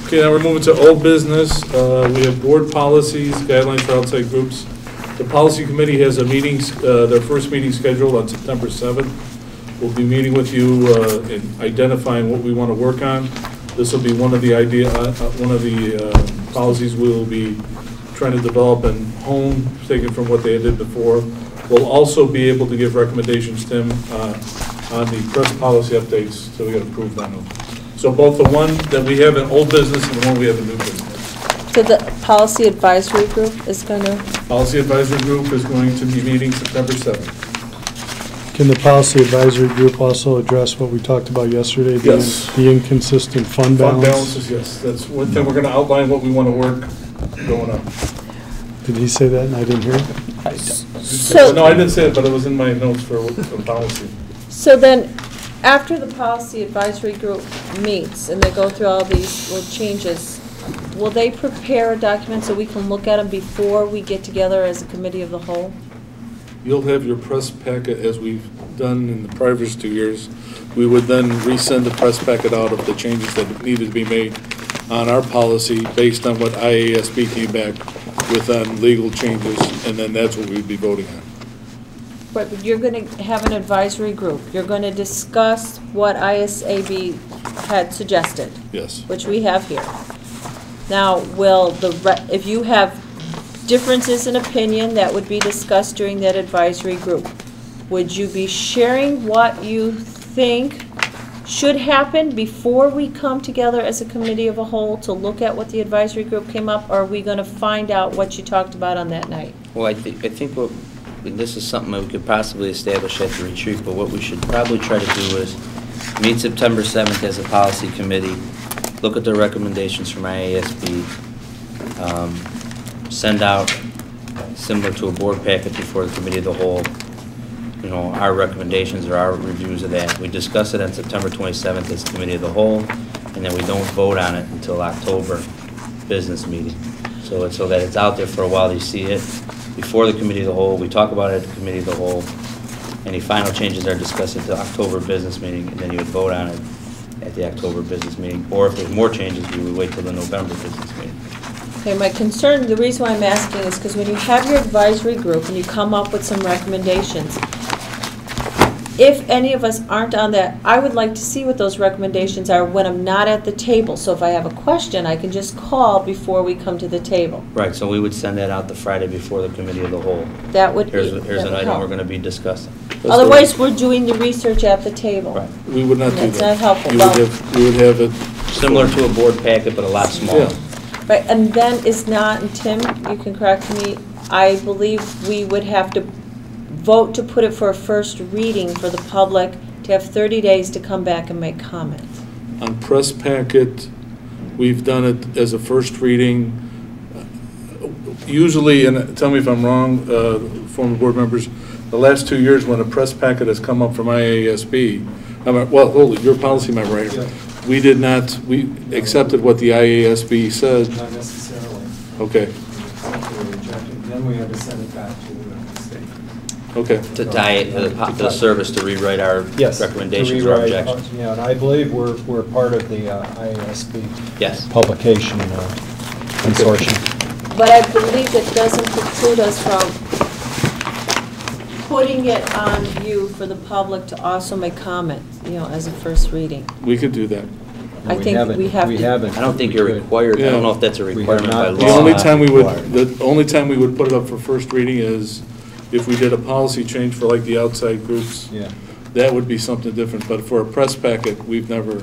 Okay, now we're moving to old business. We have board policies, guidelines for outside groups. The policy committee has a meeting, their first meeting scheduled on September 7th. We'll be meeting with you in identifying what we want to work on. This will be one of the policies we will be trying to develop and hone, taken from what they did before. We'll also be able to give recommendations, Tim, on the press policy updates, so we got to approve that one. So both the one that we have in old business and the one we have in new business. So the policy advisory group is going to? Policy advisory group is going to be meeting September 7th. Can the policy advisory group also address what we talked about yesterday? Yes. The inconsistent fund balance? Fund balances, yes. That's one thing. We're going to outline what we want to work going up. Did he say that and I didn't hear it? So, no, I didn't say it, but it was in my notes for policy. So then, after the policy advisory group meets and they go through all these little changes, will they prepare a document so we can look at them before we get together as a committee of the whole? You'll have your press packet as we've done in the previous 2 years. We would then resend the press packet out of the changes that needed to be made on our policy based on what IASB came back with on legal changes, and then that's what we'd be voting on. Right, but you're going to have an advisory group. You're going to discuss what ISAB had suggested. Yes. Which we have here. Now, if you have differences in opinion that would be discussed during that advisory group, would you be sharing what you think should happen before we come together as a committee of a whole to look at what the advisory group came up, or are we going to find out what you talked about on that night? Well, I think this is something that we could possibly establish at the retreat, but what we should probably try to do is meet September 7th as a policy committee, look at the recommendations from IASB, send out, similar to a board packet before the committee of the whole, you know, our recommendations or our reviews of that. We discuss it on September 27th as committee of the whole, and then we don't vote on it until October business meeting. So that it's out there for a while, you see it before the committee of the whole, we talk about it at the committee of the whole, any final changes are discussed at the October business meeting, and then you would vote on it at the October business meeting, or if there's more changes, we would wait till the November business meeting. Okay, my concern, the reason why I'm asking is because when you have your advisory group and you come up with some recommendations, if any of us aren't on that, I would like to see what those recommendations are when I'm not at the table. So if I have a question, I can just call before we come to the table. Right, so we would send that out the Friday before the committee of the whole. That would Here's be, an item help. we're going to be discussing. Otherwise, we're doing the research at the table. Right. We would not do that. That's not helpful. We would have it Similar to a board packet, but a lot smaller. Yeah. Right, and then it's not, and Tim, you can correct me, I believe we would have to vote to put it for a first reading for the public to have 30 days to come back and make comments. On press packet, we've done it as a first reading. Usually, and tell me if I'm wrong, former board members, the last 2 years when a press packet has come up from IASB, well, hold it, your policy member right here. Yeah. We did not, we accepted what the IASB said. Not necessarily. Okay. Then we had to send it back to the state. Okay. To tie it to the service to rewrite our recommendations or objections. Yeah, and I believe we're part of the IASB publication consortium. But I believe it doesn't preclude us from putting it on you for the public to also make comments, you know, as a first reading. We could do that. I think we have to. I don't think you're required. Yeah. I don't know if that's a requirement by law. The only time we would put it up for first reading is if we did a policy change for like the outside groups. Yeah. That would be something different. But for a press packet, we've never.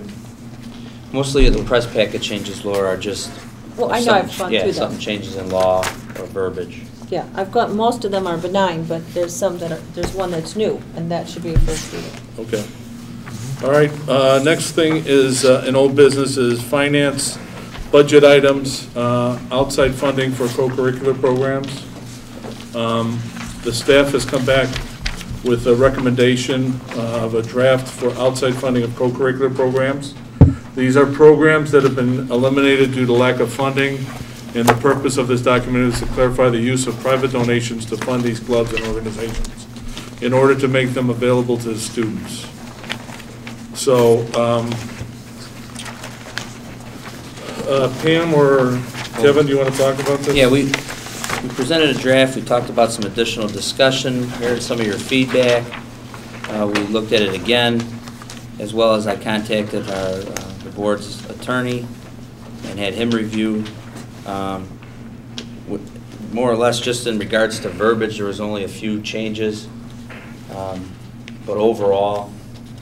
Mostly the press packet changes, Laura, are just. Well, I know I've gone through them. Yeah, something changes in law or verbiage. Yeah, I've got, most of them are benign, but there's some that are, there's one that's new, and that should be a first reading. Okay. All right, next thing is, in old business, is finance, budget items, outside funding for co-curricular programs. The staff has come back with a recommendation of a draft for outside funding of co-curricular programs. These are programs that have been eliminated due to lack of funding, and the purpose of this document is to clarify the use of private donations to fund these clubs and organizations in order to make them available to the students. So Pam or Kevin, do you want to talk about this? Yeah, we presented a draft. We talked about some additional discussion, heard some of your feedback. We looked at it again, as well as I contacted the board's attorney and had him review. More or less just in regards to verbiage, there was only a few changes. But overall,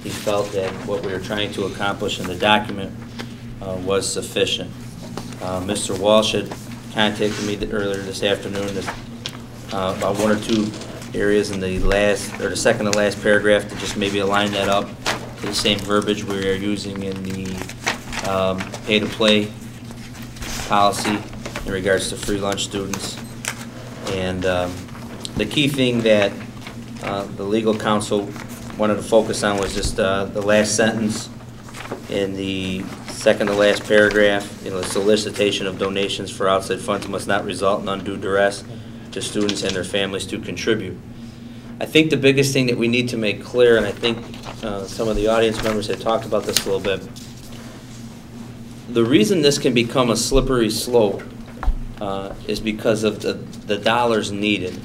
he felt that what we were trying to accomplish in the document was sufficient. Mr. Walsh had contacted me earlier this afternoon about one or two areas in the second to last paragraph to just maybe align that up to the same verbiage we are using in the pay-to-play policy in regards to free lunch students. And the key thing that the legal counsel wanted to focus on was just the last sentence in the second to last paragraph. The solicitation of donations for outside funds must not result in undue duress to students and their families to contribute. I think the biggest thing that we need to make clear, and I think some of the audience members had talked about this a little bit, the reason this can become a slippery slope is because of the dollars needed.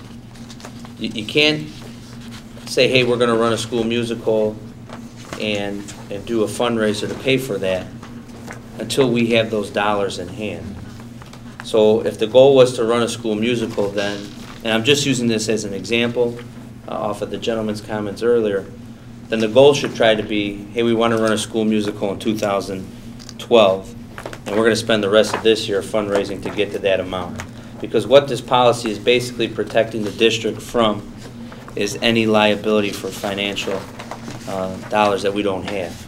You can't say, hey, we're going to run a school musical and do a fundraiser to pay for that until we have those dollars in hand. So if the goal was to run a school musical, then, and I'm just using this as an example off of the gentleman's comments earlier, then the goal should try to be, hey, we want to run a school musical in 2012, and we're going to spend the rest of this year fundraising to get to that amount. Because what this policy is basically protecting the district from is any liability for financial dollars that we don't have.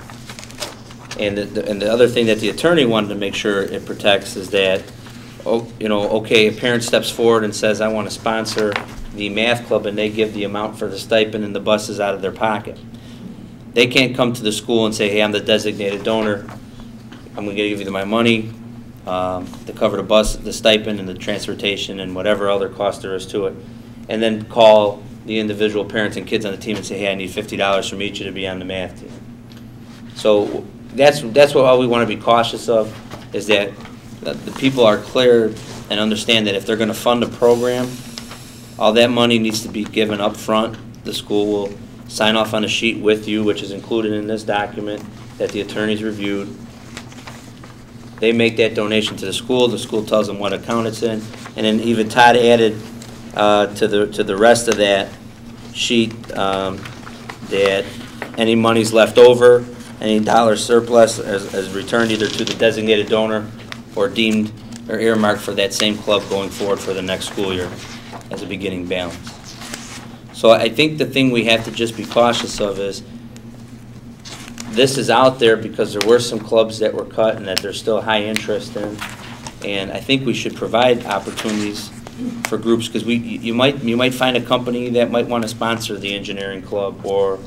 And the other thing that the attorney wanted to make sure it protects is that, okay, a parent steps forward and says, I want to sponsor the math club, and they give the amount for the stipend and the buses out of their pocket. They can't come to the school and say, hey, I'm the designated donor. I'm going to give you my money to cover the bus, the stipend, and the transportation, and whatever other cost there is to it, and then call the individual parents and kids on the team and say, hey, I need $50 from each of you to be on the math team. So that's what all we want to be cautious of, is that the people are clear and understand that if they're going to fund a program, all that money needs to be given up front. The school will sign off on a sheet with you, which is included in this document that the attorneys reviewed. They make that donation to the school tells them what account it's in, and then even Todd added to the rest of that sheet that any monies left over, any dollar surplus is returned either to the designated donor or deemed or earmarked for that same club going forward for the next school year as a beginning balance. So I think the thing we have to just be cautious of is this is out there because there were some clubs that were cut and that there's still high interest in, and I think we should provide opportunities for groups, because you might find a company that might want to sponsor the engineering club, or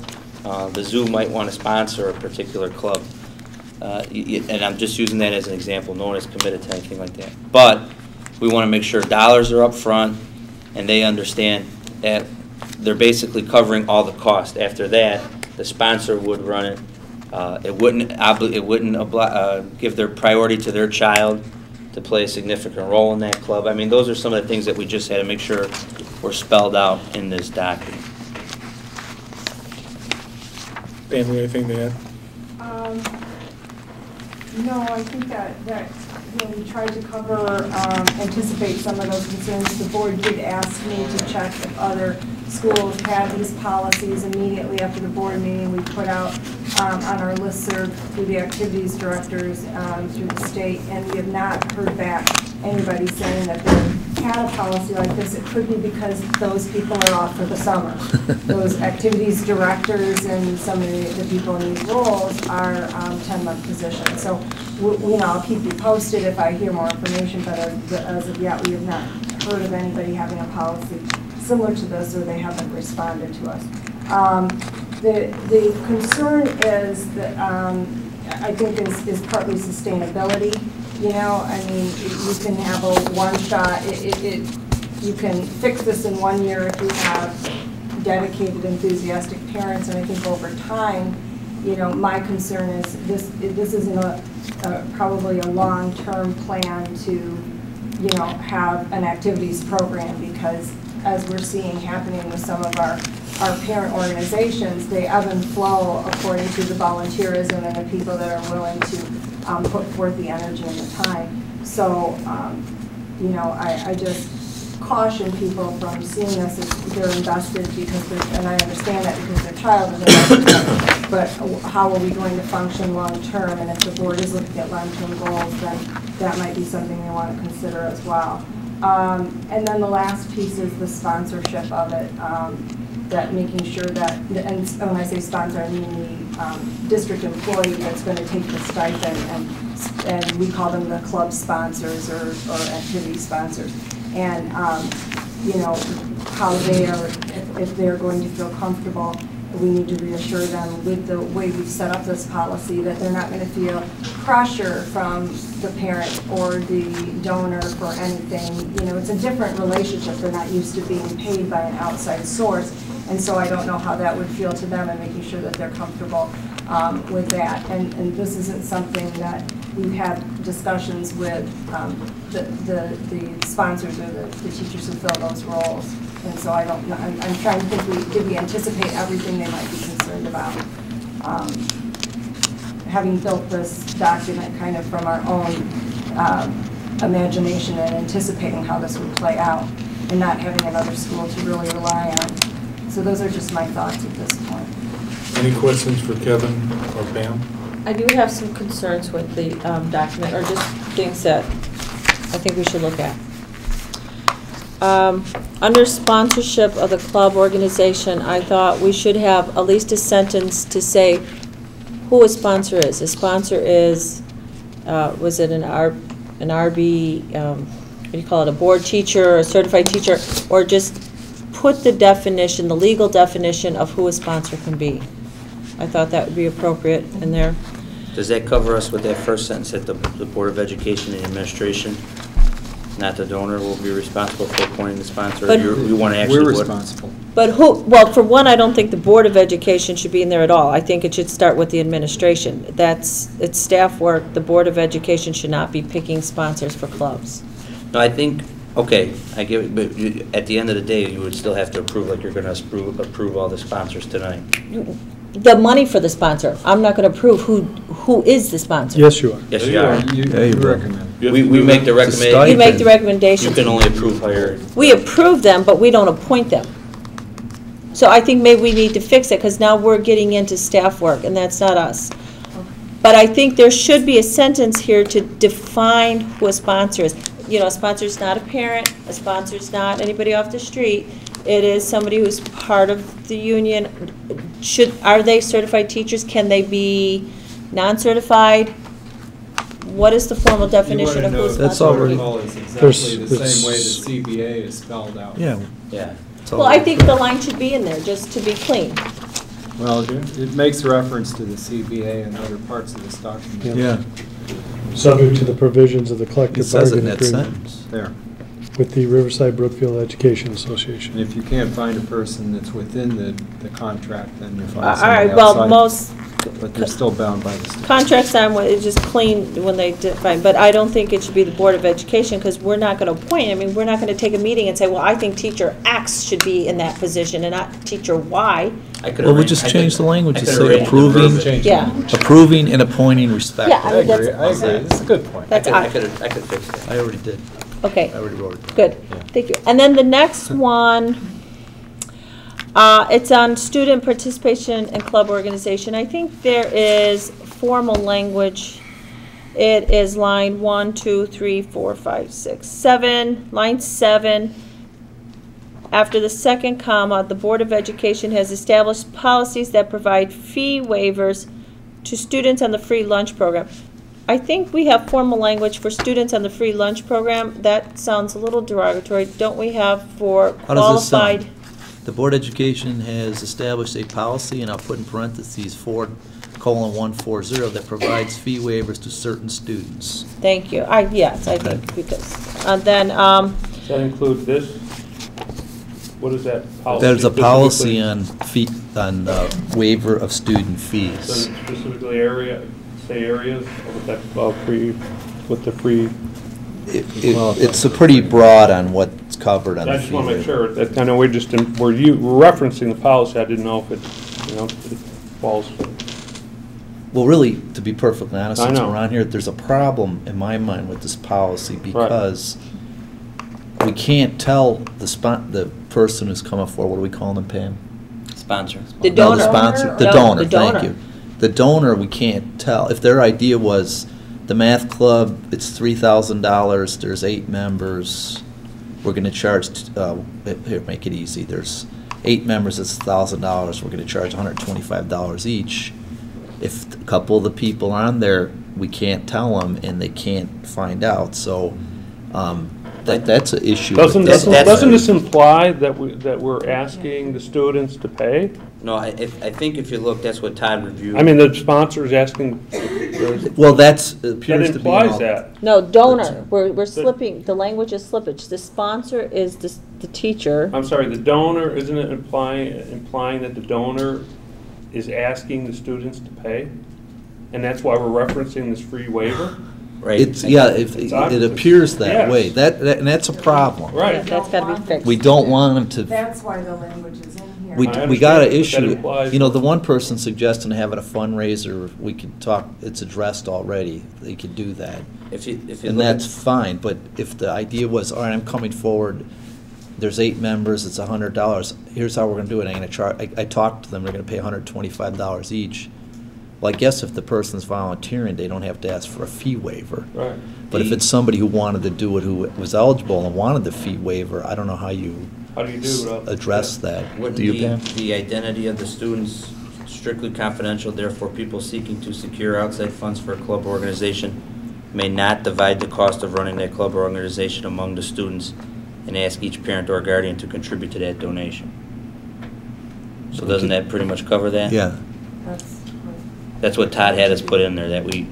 the zoo might want to sponsor a particular club, and I'm just using that as an example. No one is committed to anything like that, but we want to make sure dollars are up front and they understand that they're basically covering all the cost. After that, the sponsor would run it. It wouldn't give their priority to their child to play a significant role in that club. I mean, those are some of the things that we just had to make sure were spelled out in this document. Dan, anything to add? No, I think that we tried to cover, anticipate some of those concerns. The board did ask me to check if other schools had these policies. Immediately after the board meeting, we put out on our listserv through the activities directors through the state, and we have not heard back anybody saying that they had a policy like this. It could be because those people are off for the summer. Those activities directors and some of the people in these roles are 10-month positions. So, I'll keep you posted if I hear more information, but as of yet, we have not heard of anybody having a policy similar to this, or they haven't responded to us. The concern is that I think is partly sustainability. I mean, you can have a one-shot. You can fix this in 1 year if you have dedicated, enthusiastic parents, and I think over time, you know, my concern is this isn't probably a long-term plan to, you know, have an activities program, because as we're seeing happening with some of our parent organizations, they ebb and flow according to the volunteerism and the people that are willing to put forth the energy and the time. So, you know, I just caution people from seeing this as they're invested because they're, and I understand that because their child is invested, but how are we going to function long-term? And if the board is looking at long-term goals, then that might be something they want to consider as well. And then the last piece is the sponsorship of it, that making sure that, and when I say sponsor, I mean the district employee that's going to take the stipend, and we call them the club sponsors or activity sponsors. And, you know, how they are, if they're going to feel comfortable, we need to reassure them with the way we've set up this policy that they're not going to feel pressure from the parent or the donor for anything. You know, it's a different relationship. They're not used to being paid by an outside source. And so I don't know how that would feel to them, and making sure that they're comfortable with that. And this isn't something that we've had discussions with the sponsors or the teachers who fill those roles. And so I don't know, I'm trying to think, did we anticipate everything they might be concerned about? Having built this document kind of from our own imagination and anticipating how this would play out, and not having another school to really rely on. So those are just my thoughts at this point. Any questions for Kevin or Pam? I do have some concerns with the document, or just things that I think we should look at. Under sponsorship of the club organization, I thought we should have at least a sentence to say who a sponsor is. A sponsor is, was it an RB, what do you call it, a board teacher, a certified teacher, or just put the definition, the legal definition of who a sponsor can be. I thought that would be appropriate in there. Does that cover us with that first sentence that the Board of Education and Administration, not the donor, will be responsible for appointing the sponsor? But you want to actually We're responsible. But who, well, for one, I don't think the Board of Education should be in there at all. I think it should start with the administration. It's staff work. The Board of Education should not be picking sponsors for clubs. No, I think, okay, I get it, but at the end of the day, you would still have to approve, like you're going to approve all the sponsors tonight. The money for the sponsor. I'm not going to approve who is the sponsor. Yes, you are. Yes, you are. You recommend. We make the recommendation. You make the recommendation. You can only approve higher. We approve them, but we don't appoint them. So I think maybe we need to fix it, because now we're getting into staff work, and that's not us. But I think there should be a sentence here to define who a sponsor is. You know, a sponsor is not a parent, a sponsor is not anybody off the street. It is somebody who's part of the union. Are they certified teachers? Can they be non-certified? What is the formal definition of who a sponsor is? That's already. Is exactly the There's- same way the CBA is spelled out. Yeah. Yeah. Well, I think the line should be in there, just to be clean. Well, it makes reference to the CBA and other parts of this document. Yeah. Subject to the provisions of the It collective says it in bargaining that agreement sentence. There. with the Riverside Brookfield Education Association. And if you can't find a person that's within the contract, then you find All somebody right, well, outside. most But they're still bound by the state. contracts it's just clean when they define, but I don't think it should be the Board of Education, because we're not going to appoint. I mean, we're not going to take a meeting and say, well, I think teacher X should be in that position and not teacher Y. Well, we just change the language to say approving, Yeah. approving and appointing respect. Yeah, I agree, I agree. That's a good point. That's I could fix that. I already did. Okay, I already wrote it. good, thank you. And then the next one, it's on student participation and club organization. I think there is formal language. It is line 1, 2, 3, 4, 5, 6, 7, line 7. After the second comma, the Board of Education has established policies that provide fee waivers to students on the free lunch program. I think we have formal language for students on the free lunch program. That sounds a little derogatory. Don't we have for How does this qualified? sound? The Board of Education has established a policy, and I'll put in parentheses 4:140, that provides fee waivers to certain students. Thank you. Yes, I think, because, and then, Does that include this? What is that policy? There's a policy specifically? on waiver of student So fees. specifically areas with the free. It's a pretty broad on what's covered on the I fee just want to make waiver. sure that, I know we're referencing the policy, I didn't know if it falls. Well, really, to be perfectly honest, I since know. we're on here, there's a problem in my mind with this policy because we can't tell the person who's coming forward, what do we call them, Pam? Sponsor. The No, donor. the sponsor, the No, donor, the thank donor. you. The donor, we can't tell. If their idea was the math club, it's $3,000, there's 8 members, we're gonna charge, here, make it easy, there's 8 members, it's $1,000, we're gonna charge $125 each. If a couple of the people on there, we can't tell them and they can't find out, so, that's an issue. with Doesn't this. this imply that we're asking the students to pay? No, I think if you look, that's what Todd reviewed. I mean, the sponsor's asking, Well, that that appears to be. implies all- that. No, donor, we're slipping, the language is slippage. The sponsor is the teacher. I'm sorry, the donor, isn't it implying that the donor is asking the students to pay? And that's why we're referencing this free waiver? Right. It's, yeah, it appears that Yes. way, and that's a problem. Right. Yeah, that's gotta be fixed. We don't want them to. That's why the language is in here. We I understand, got but to that issue, implies- you know, the one person suggesting having a fundraiser, we could talk, it's addressed already, they could do that. If you And look at- that's fine, but if the idea was, all right, I'm coming forward, there's 8 members, it's $100, here's how we're gonna do it, I'm gonna charge, I talked to them, they're gonna pay $125 each. Well, I guess if the person's volunteering, they don't have to ask for a fee waiver. Right. But if it's somebody who wanted to do it, who was eligible and wanted the fee waiver, I don't know how you How do you do it? address that. Wouldn't Do you, Pam? the identity of the students strictly confidential, therefore people seeking to secure outside funds for a club or organization may not divide the cost of running that club or organization among the students and ask each parent or guardian to contribute to that donation. So doesn't that pretty much cover that? Yeah. That's what Todd had us put in there, that we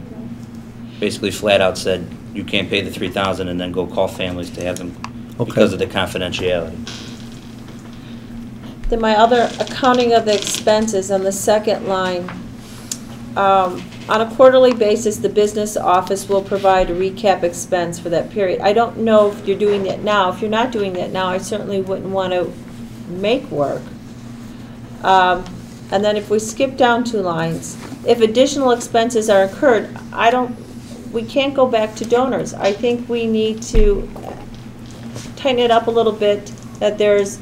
basically flat out said, you can't pay the $3,000 and then go call families to have them because of the confidentiality. Then my other accounting of the expenses on the second line. On a quarterly basis, the business office will provide a recap expense for that period. I don't know if you're doing that now. If you're not doing that now, I certainly wouldn't want to make work. And then if we skip down 2 lines, if additional expenses are incurred, we can't go back to donors. I think we need to tighten it up a little bit, that there's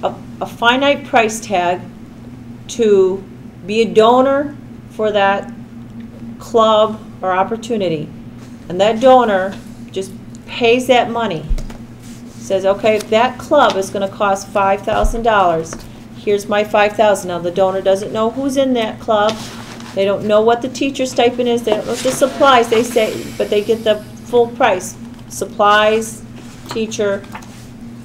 a finite price tag to be a donor for that club or opportunity. And that donor just pays that money. Says, okay, if that club is going to cost $5,000, here's my $5,000. Now, the donor doesn't know who's in that club. They don't know what the teacher stipend is. They don't know what the supplies, they say, but they get the full price. Supplies, teacher,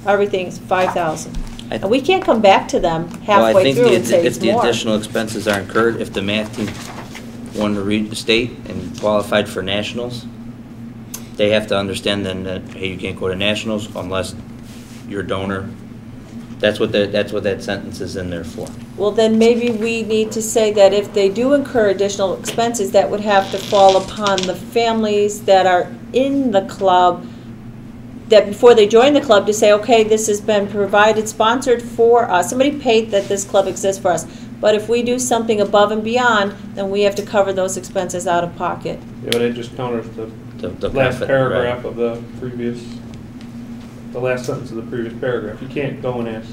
everything's $5,000. And we can't come back to them halfway through and say Well, I it's think if more. the additional expenses are incurred, if the math team won the state and qualified for nationals, they have to understand then that, hey, you can't go to nationals unless you're a donor. That's what that sentence is in there for. Well, then maybe we need to say that if they do incur additional expenses, that would have to fall upon the families that are in the club, that before they join the club to say, okay, this has been provided, sponsored for us. Somebody paid that this club exists for us. But if we do something above and beyond, then we have to cover those expenses out of pocket. Yeah, but it just counters the last profit, paragraph right. of the previous, the last sentence of the previous paragraph. You can't go and ask,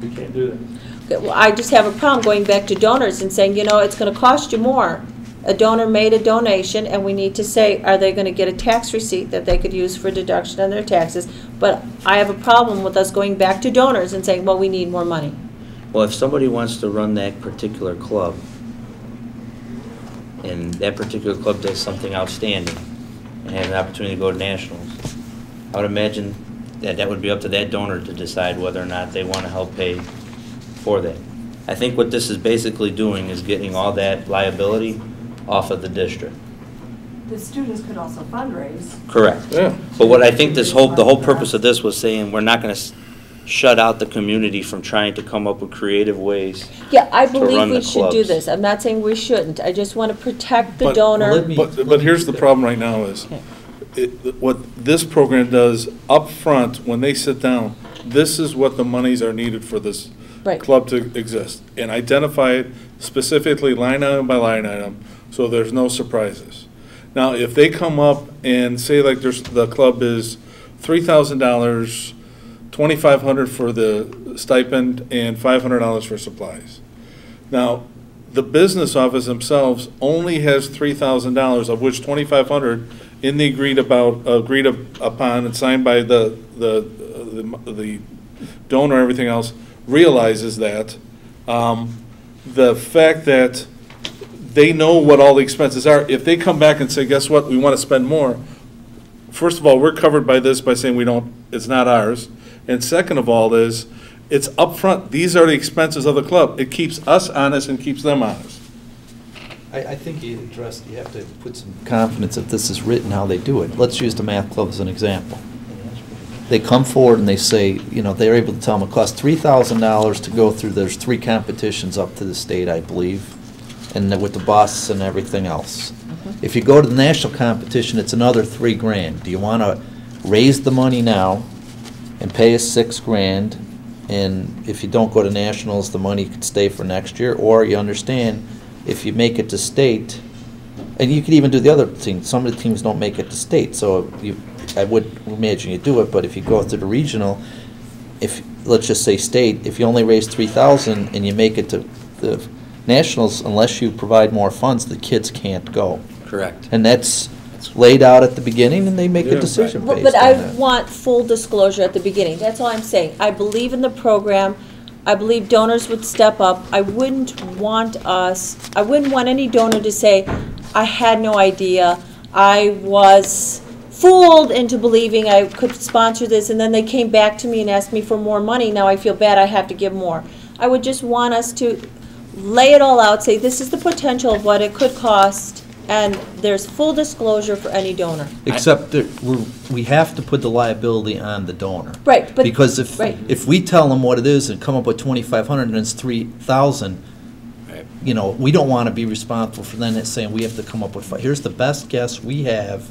you can't do that. Okay, well, I just have a problem going back to donors and saying, you know, it's going to cost you more. A donor made a donation, and we need to say, are they going to get a tax receipt that they could use for deduction on their taxes? But I have a problem with us going back to donors and saying, well, we need more money. Well, if somebody wants to run that particular club, and that particular club does something outstanding, and has an opportunity to go to nationals, I would imagine that that would be up to that donor to decide whether or not they want to help pay for that. I think what this is basically doing is getting all that liability off of the district. The students could also fundraise. Correct. Yeah. But what I think the whole purpose of this was saying, we're not going to shut out the community from trying to come up with creative ways. Yeah, I to believe run we the should do clubs. this. I'm not saying we shouldn't. I just want to protect the But- donor. But here's the problem right now is, what this program does up front, when they sit down, this is what the monies are needed for this Right. club to exist. And identify it specifically line item by line item, so there's no surprises. Now, if they come up and say like the club is $3,000, $2,500 for the stipend, and $500 for supplies. Now, the business office themselves only has $3,000, of which $2,500 in the agreed upon and signed by the donor, everything else, realizes that. The fact that they know what all the expenses are, if they come back and say, guess what, we want to spend more, first of all, we're covered by this by saying it's not ours. And second of all is, it's upfront. These are the expenses of the club. It keeps us honest and keeps them honest. I think you have to put some confidence if this is written how they do it. Let's use the math club as an example. They come forward and they say, they're able to tell them it costs $3,000 to go through, there's 3 competitions up to the state, I believe, and with the bus and everything else. If you go to the national competition, it's another $3,000. Do you want to raise the money now and pay us $6,000? And if you don't go to nationals, the money could stay for next year, or you understand, if you make it to state, and you could even do the other thing, some of the teams don't make it to state, so I would imagine you do it, but if you go through the regional, let's just say state, if you only raise $3,000 and you make it to the nationals, unless you provide more funds, the kids can't go. Correct. And that's laid out at the beginning, and they make a decision based on But I that. want full disclosure at the beginning. That's all I'm saying. I believe in the program. I believe donors would step up. I wouldn't want any donor to say, I had no idea. I was fooled into believing I could sponsor this, and then they came back to me and asked me for more money. Now I feel bad, I have to give more. I would just want us to lay it all out, say this is the potential of what it could cost, and there's full disclosure for any donor. Except that we have to put the liability on the donor. Right, but. Because right. if we tell them what it is and come up with $2,500 and it's $3,000, we don't want to be responsible for then saying we have to come up with, here's the best guess we have.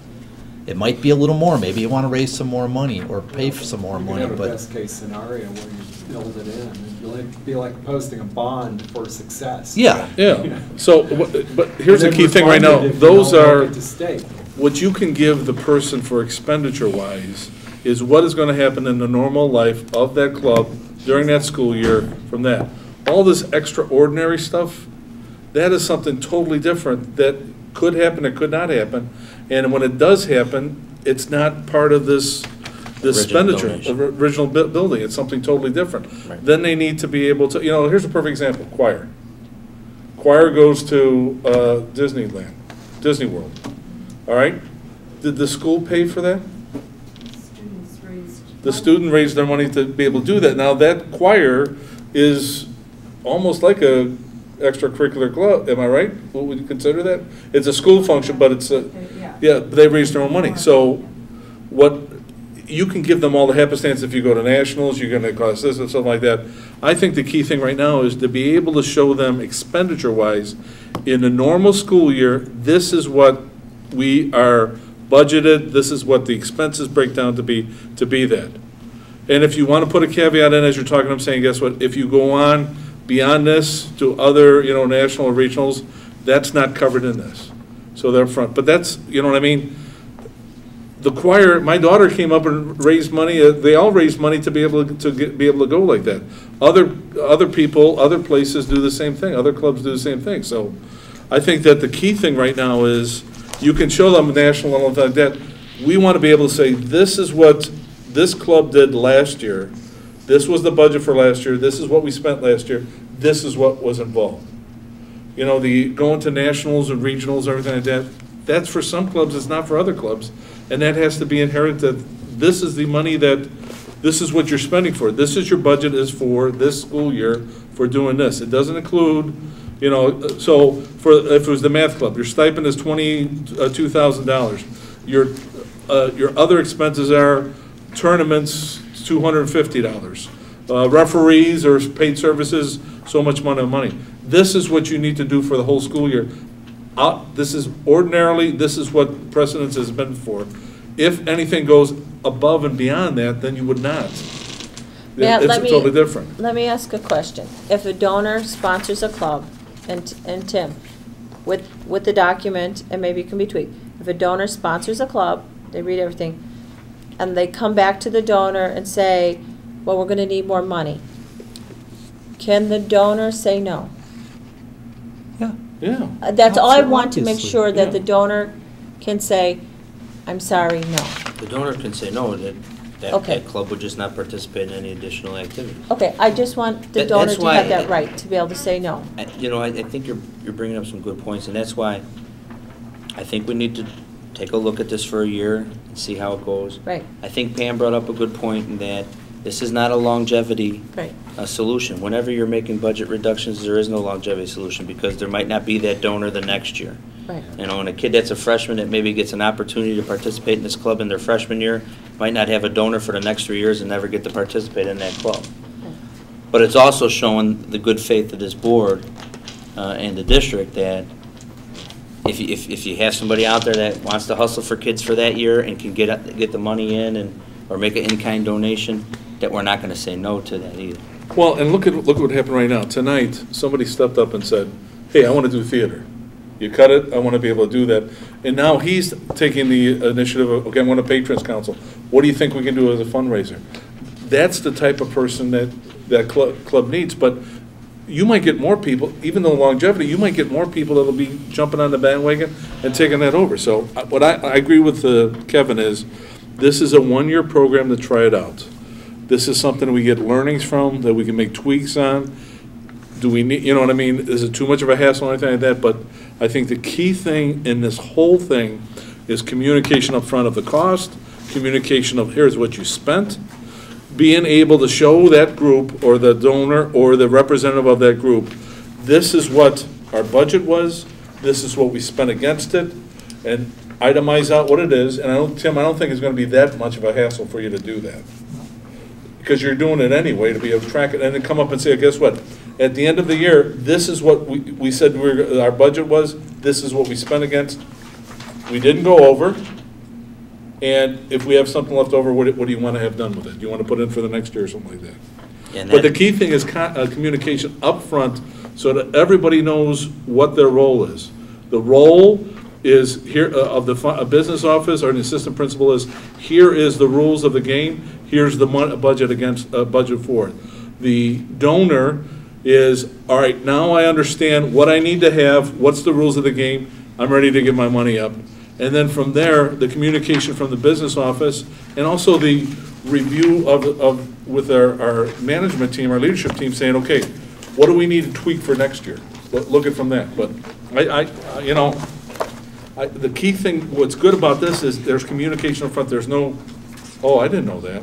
It might be a little more. Maybe you want to raise some more money or pay for some more money. You have a But best case scenario where you build it in. It'd be like posting a bond for success. yeah, Yeah, so, but here's the And key then thing right now, refund it if you those don't are, make it to state. what you can give the person for expenditure-wise is what is gonna happen in the normal life of that club during that school year from that. All this extraordinary stuff, that is something totally different that could happen, it could not happen. And when it does happen, it's not part of this expenditure, donation. original building, it's something totally different. Right. Then they need to be able to, here's a perfect example, choir. Choir goes to Disneyland, Disney World, all right? Did the school pay for that? Students raised. The student raised their money to be able to do that. Now, that choir is almost like a extracurricular club, am I right? What would you consider that? It's a school function, but it's they raised their own money. So you can give them all the happenstance if you go to nationals, you're gonna cost this and something like that. I think the key thing right now is to be able to show them expenditure-wise, in a normal school year, this is what we are budgeted, this is what the expenses break down to be that. And if you want to put a caveat in as you're talking, I'm saying, guess what, if you go on beyond this to other, national or regionals, that's not covered in this. So they're front, but that's, what I mean? The choir, my daughter came up and raised money, they all raised money to be able to go like that. Other people, other places do the same thing, other clubs do the same thing. So I think that the key thing right now is, you can show them national level like that. We want to be able to say, this is what this club did last year. This was the budget for last year. This is what we spent last year. This is what was involved. The going to nationals and regionals, everything like that, that's for some clubs, it's not for other clubs. And that has to be inherent that this is the money this is what you're spending for. This is your budget is for this school year for doing this. It doesn't include, so if it was the math club, your stipend is $22,000. Your other expenses are tournaments, $250. referees or paid services, so much money. This is what you need to do for the whole school year. This is what precedence has been for. If anything goes above and beyond that, then you would not. Matt, It's totally different. Let me ask a question. If a donor sponsors a club, and Tim, with the document, and maybe it can be tweaked, if a donor sponsors a club, they read everything, and they come back to the donor and say, well, we're going to need more money, can the donor say no? Yeah. Yeah. That's all I want to make Obviously, sure that yeah. the donor can say, I'm sorry, no. The donor can say no, that Okay. that club would just not participate in any additional activities. Okay, I just want the That's donor to why have that right, to be able to say no. I think you're bringing up some good points, and that's why I think we need to take a look at this for a year and see how it goes. Right. I think Pam brought up a good point in that this is not a longevity Right. solution. Whenever you're making budget reductions, there is no longevity solution because there might not be that donor the next year. Right. You know, and a kid that's a freshman that maybe gets an opportunity to participate in this club in their freshman year might not have a donor for the next 3 years and never get to participate in that club. But it's also showing the good faith of this board and the district that if you have somebody out there that wants to hustle for kids for that year and can get the money in or make an in-kind donation, that we're not going to say no to that either. Well, and look what happened right now. Tonight, somebody stepped up and said, hey, I want to do theater. You cut it, I want to be able to do that. And now he's taking the initiative of, okay, I'm going to Patrons Council. What do you think we can do as a fundraiser? That's the type of person that club needs. But you might get more people, even though longevity, you might get more people that'll be jumping on the bandwagon and taking that over. So what I agree with Kevin is, this is a one-year program to try it out. This is something we get learnings from, that we can make tweaks on. Do we need, you know what I mean? Is it too much of a hassle or anything like that? But I think the key thing in this whole thing is communication up front of the cost, communication of here's what you spent, being able to show that group or the donor or the representative of that group, this is what our budget was, this is what we spent against it, and itemize out what it is. And Tim, I don't think it's going to be that much of a hassle for you to do that, because you're doing it anyway to be able to track it and then come up and say, guess what? At the end of the year, this is what we said our budget was, this is what we spent against. We didn't go over, and if we have something left over, what do you want to have done with it? Do you want to put in for the next year or something like that? But the key thing is communication up front so that everybody knows what their role is. The role is here of the business office or the assistant principal is, here is the rules of the game, here's the budget for it. The donor is, all right, now I understand what I need to have, what's the rules of the game, I'm ready to give my money up. And then from there, the communication from the business office and also the review with our management team, our leadership team, saying, okay, what do we need to tweak for next year? Look at from that. But the key thing, what's good about this is there's communication up front. There's no, oh, I didn't know that.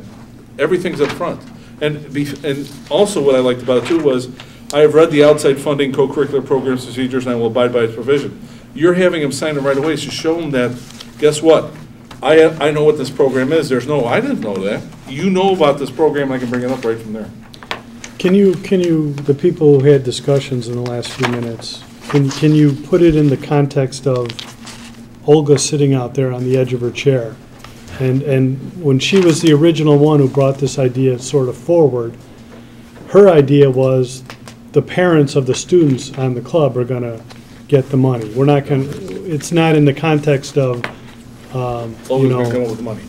Everything's up front. And also what I liked about it too was, I have read the outside funding co-curricular programs procedures and I will abide by its provision. You're having them sign them right away to show them that, guess what? I know what this program is. There's no, I didn't know that. You know about this program, I can bring it up right from there. Can you, the people who had discussions in the last few minutes, can you put it in the context of Olga sitting out there on the edge of her chair? And when she was the original one who brought this idea sort of forward, her idea was the parents of the students on the club are going to get the money. We're not going to, it's not in the context of, Olga's going to come up with money.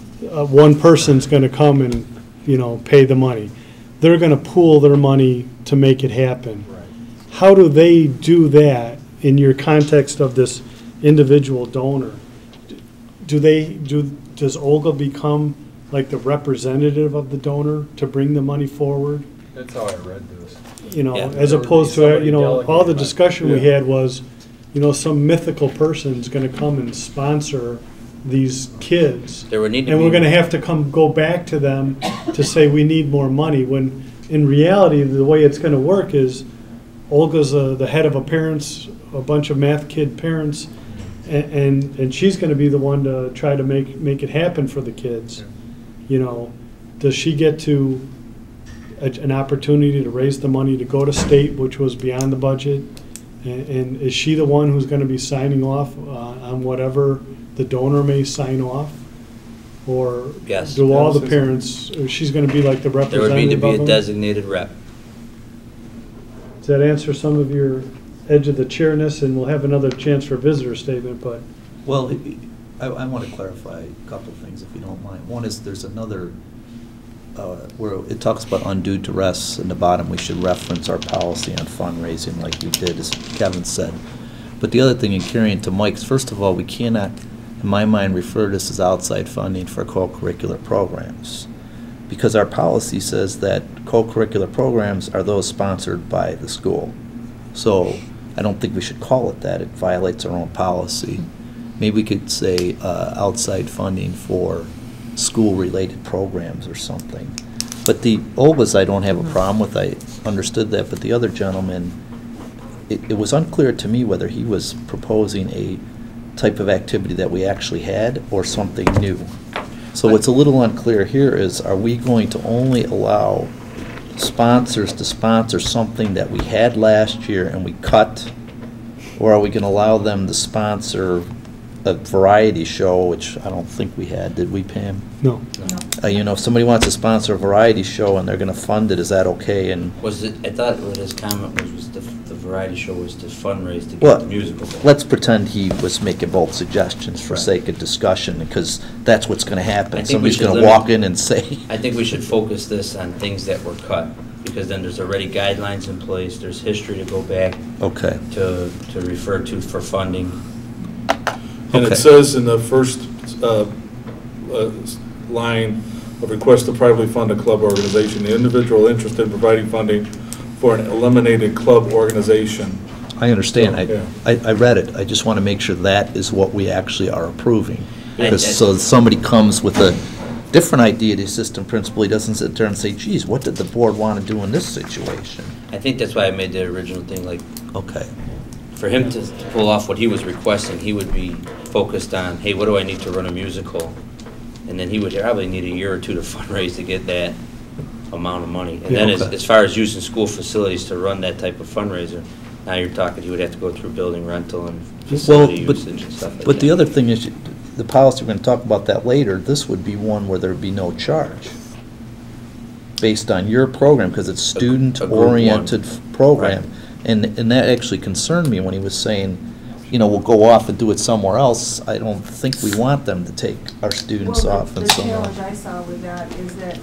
One person's going to come and, pay the money. They're going to pool their money to make it happen. Right. How do they do that in your context of this individual donor? Does Olga become like the representative of the donor to bring the money forward? That's how I read this. As opposed to, all the discussion we Yeah. had was, some mythical person's going to come and sponsor these kids. There would need to And be. we're going to have to go back to them to say we need more money, when in reality, the way it's going to work is Olga's the head of a bunch of math kid parents, and she's going to be the one to try to make it happen for the kids. Does she get to an opportunity to raise the money to go to state, which was beyond the budget? And is she the one who's going to be signing off on whatever the donor may sign off? Or Yes. do all the parents, or she's going to be like the There representative would need to be of a them? designated rep. Does that answer some of your edge of the chairness? And we'll have another chance for visitor statement, but Well, I want to clarify a couple of things, if you don't mind. One is, there's another, where it talks about undue duress in the bottom. We should reference our policy on fundraising like we did, as Kevin said. But the other thing, in carrying to Mike's, first of all, we cannot, in my mind, refer to this as outside funding for co-curricular programs, because our policy says that co-curricular programs are those sponsored by the school. So I don't think we should call it that. It violates our own policy. Maybe we could say outside funding for school-related programs or something. But the Olga's I don't have a problem with. I understood that. But the other gentleman, it was unclear to me whether he was proposing a type of activity that we actually had or something new. So what's a little unclear here is, are we going to only allow sponsors to sponsor something that we had last year and we cut? Or are we going to allow them to sponsor a variety show, which I don't think we had, did we, Pam? no. You know, if somebody wants to sponsor a variety show and they're going to fund it, is that okay? And Was it, I thought what his comment was the variety show was to fundraise to get Well, the musical going. let's pretend he was making both suggestions for Right. sake of discussion, because that's what's going to I happen. think we Somebody's should going to limit- walk in and say, I think we should focus this on things that were cut, because then there's already guidelines in place, there's history to go back okay, to refer to for funding. And Okay. it says in the first line of request to privately fund a club organization, the individual interested in providing funding for an eliminated club organization. I understand. Yeah. I read it. I just want to make sure that is what we actually are approving. Yeah. Because so if somebody comes with a different idea, the assistant principal, he doesn't sit there and say, geez, what did the board want to do in this situation? I think that's why I made the original thing, like, Okay. for him to pull off what he was requesting, he would be focused on, hey, what do I need to run a musical? And then he would probably need a year or two to fundraise to get that amount of money. And Yeah, then okay. as far as using school facilities to run that type of fundraiser, now you're talking, he would have to go through building rental and facility usage and stuff like that. But the other thing is, the policy, we're going to talk about that later, this would be one where there would be no charge based on your program, because it's A group one. student-oriented program. Right. And that actually concerned me when he was saying, you know, we'll go off and do it somewhere else. I don't think we want them to take our students off and The somewhere. challenge I saw with that is that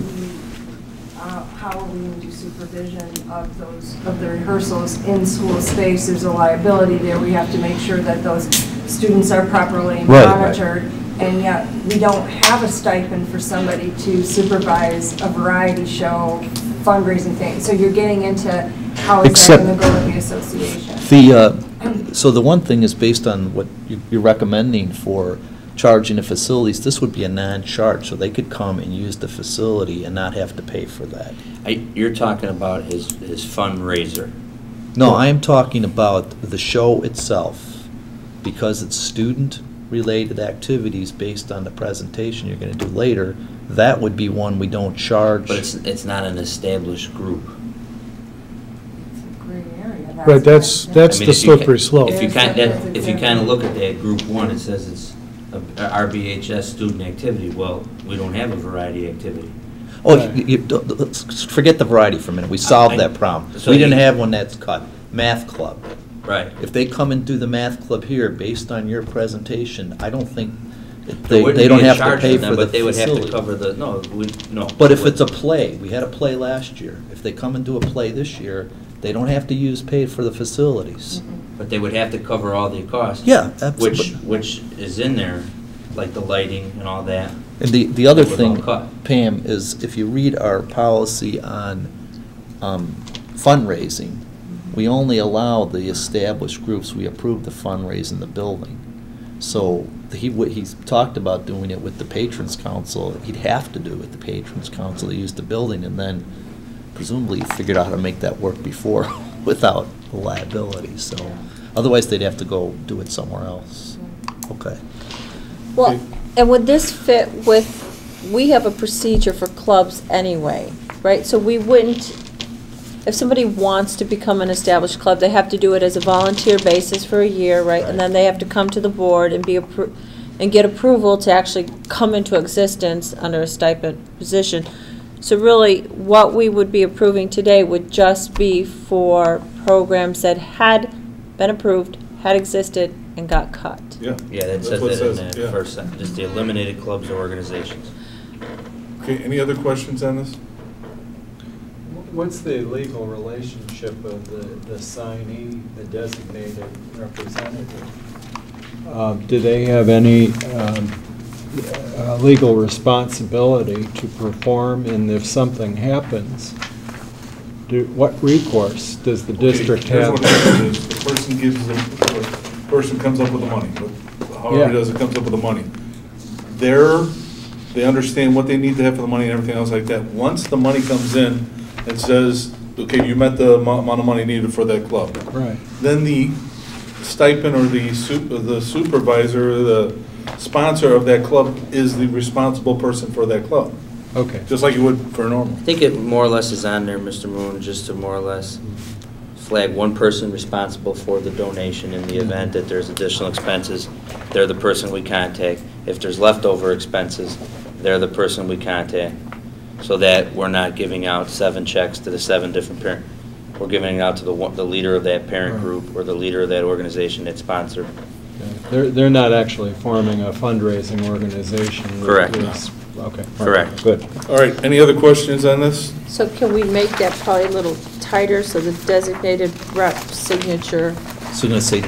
how are we going to do supervision of the rehearsals in school space? There's a liability there. We have to make sure that those students are properly Right. monitored. And yet, we don't have a stipend for somebody to supervise a variety show fundraising thing. So you're getting into how is that Except- going to go with the association? So the one thing is, based on what you're recommending for charging the facilities, this would be a non-charge, so they could come and use the facility and not have to pay for that. You're talking about his fundraiser. No, I am talking about the show itself, because it's student-related activities based on the presentation you're going to do later. That would be one we don't charge. But it's not an established group. It's a gray area. Right, that's I the mean, if you slippery ca- slope. If you There's kind that- of look at that, group one, it says it's a RBHS student activity. Well, we don't have a variety activity. Oh, let's forget the variety for a minute. We solved that problem. So We didn't you- have one that's cut. Math club. Right. If they come and do the math club here, based on your presentation, I don't think, There wouldn't they don't be a have to charge pay them, for the but they would have to facility. cover the, no. But if it's a play, we had a play last year. If they come and do a play this year, they don't have to pay for the facilities. But they would have to cover all the costs. Yeah, absolutely. Which is in there, like the lighting and all that. And the other It was thing, all cut. Pam, is if you read our policy on fundraising, we only allow the established groups, we approve the fundraise in the building. So he's talked about doing it with the Patrons Council. He'd have to do it with the Patrons Council to use the building, and then presumably he figured out how to make that work before without the liability. So otherwise, they'd have to go do it somewhere else. Okay. Well, and would this fit with, we have a procedure for clubs anyway, right? So we wouldn't, if somebody wants to become an established club, they have to do it as a volunteer basis for a year, right? And then they have to come to the board and and get approval to actually come into existence under a stipend position. So really, what we would be approving today would just be for programs that had been approved, had existed, and got cut. Yeah. Yeah, that That's says what it that in says, the yeah. first sentence, just the eliminated clubs or organizations. Okay, any other questions on this? What's the legal relationship of the signee, the designated representative? Do they have any legal responsibility to perform, and if something happens, what recourse does the district Here's have? what happens is the person gives them, the person comes up with the money, however Yeah. he does it, comes up with the money. They understand what they need to have for the money and everything else like that. Once the money comes in and says, okay, you met the amount of money needed for that club. Right. Then the stipend or the supervisor or the sponsor of that club is the responsible person for that club, Okay. just like you would for a normal. I think it more or less is on there, Mr. Moon, just to more or less flag one person responsible for the donation in the event that there's additional expenses. They're the person we contact. If there's leftover expenses, they're the person we contact. So that we're not giving out 7 checks to the 7 different parents. We're giving it out to the leader of that parent group or the leader of that organization that sponsored. They're not actually forming a fundraising organization. Correct. Okay. Correct. Good. All right, any other questions on this? So can we make that probably a little tighter, so the designated rep signature? So we're going to say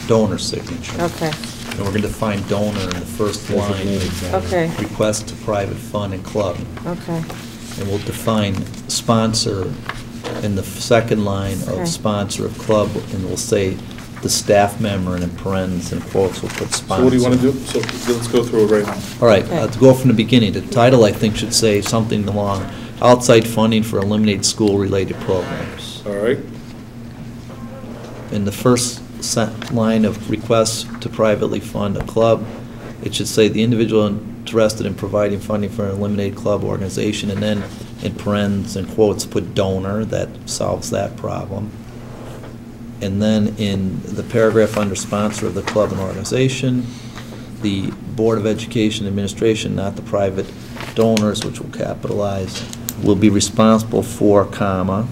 donor signature. Okay, And we're going to define donor in the first line. okay, Request to private fund and club. okay, And we'll define sponsor in the second line Okay. of sponsor of club, and we'll say the staff member, and in parentheses and quotes, we'll put sponsor. So what do you want to do? So let's go through it right now. All right, Okay. to go from the beginning, the title, I think, should say something along outside funding for eliminated school-related programs. All right, In the first line of requests to privately fund a club, it should say the individual interested in providing funding for an eliminated club organization, and then in parentheses and quotes, put donor. That solves that problem. And then in the paragraph under sponsor of the club and organization, the Board of Education Administration, not the private donors, which we'll capitalize, will be responsible for, comma,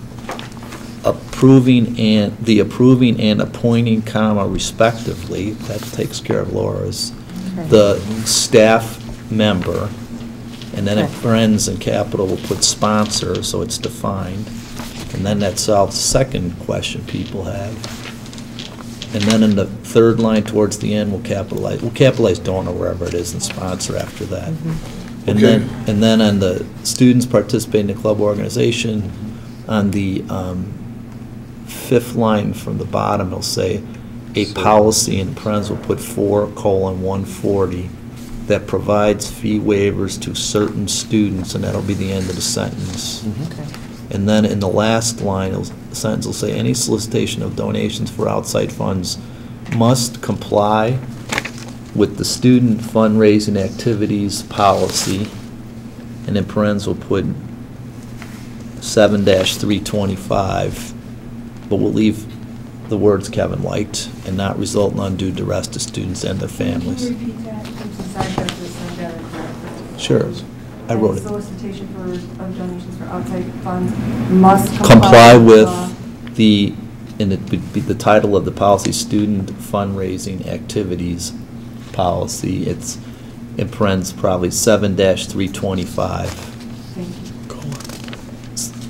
approving and appointing, comma, respectively. That takes care of Laura's. okay. The staff member, and then in Okay. parentheses and capital, we'll put sponsor, so it's defined. And then that solves the second question people have. And then in the third line towards the end, we'll capitalize donor wherever it is and sponsor after that. And Okay. then on the students participating in the club organization, on the fifth line from the bottom, it'll say a policy, in parentheses, we'll put 4:140 that provides fee waivers to certain students, and that'll be the end of the sentence. Okay. And then in the last line, the sentence will say, any solicitation of donations for outside funds must comply with the student fundraising activities policy, and in parentheses, we'll put 7-325, but we'll leave the words Kevin liked, and not result in undue duress to students and their families. Can you repeat that? I'm so sorry, I just said that incorrectly. Sure, I wrote it. Solicitation of donations for outside funds must Comply with law. and it would be the title of the policy, student fundraising activities policy. It's in parentheses, probably 7-325. Thank you.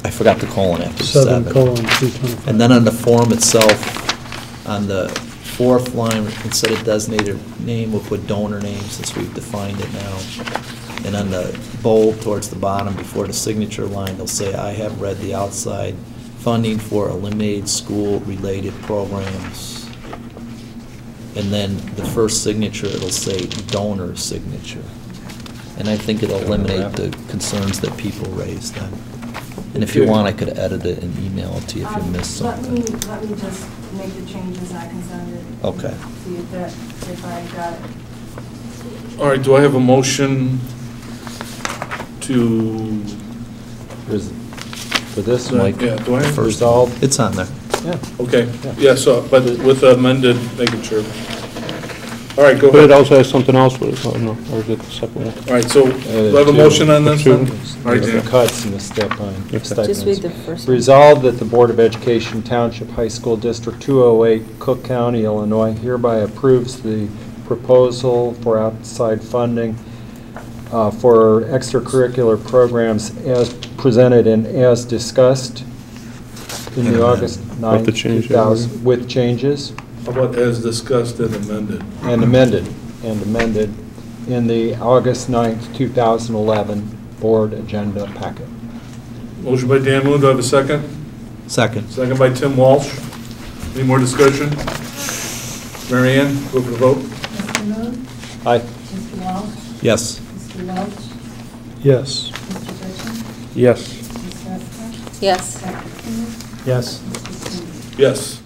I forgot the colon after 7. 7:325. And then on the form itself, on the fourth line, instead of designated name, we'll put donor name since we've defined it now. And on the bold towards the bottom, before the signature line, they'll say, I have read the outside funding for eliminated school-related programs. And then the first signature, it'll say donor signature. And I think it'll eliminate the concerns that people raised then. And if you want, I could edit it and email it to you if you missed something. Let me just make the changes and I can send it. Okay. See if I got it. all right, do I have a motion to for this, Mike. Yeah, do I have? Resolved, It's on there. yeah. Okay, yeah, so, but with amended, making sure. All right, go But it ahead. also has something else with it, no, or is it the separate one? All right, so, do I have a motion on this then? All right, There's Dan. the cuts and the stipends. Just read the first one. Resolved that the Board of Education Township High School District 208, Cook County, Illinois hereby approves the proposal for outside funding for extracurricular programs as presented and as discussed in the August 9th, the change, 2000, with changes How about as discussed and amended? and amended in the August 9th, 2011 Board Agenda Packet. Motion by Dan Moon, do I have a second? Second. Second by Tim Walsh. Any more discussion? Mary Ann, go for the vote. Mr. Moon? Aye. Mr. Walsh? Yes. Mr. Welch? Yes. Mr. Goodson? Yes. Ms. Ruska? Yes. Dr. Keenan? Yes. Mr. Singh? Yes.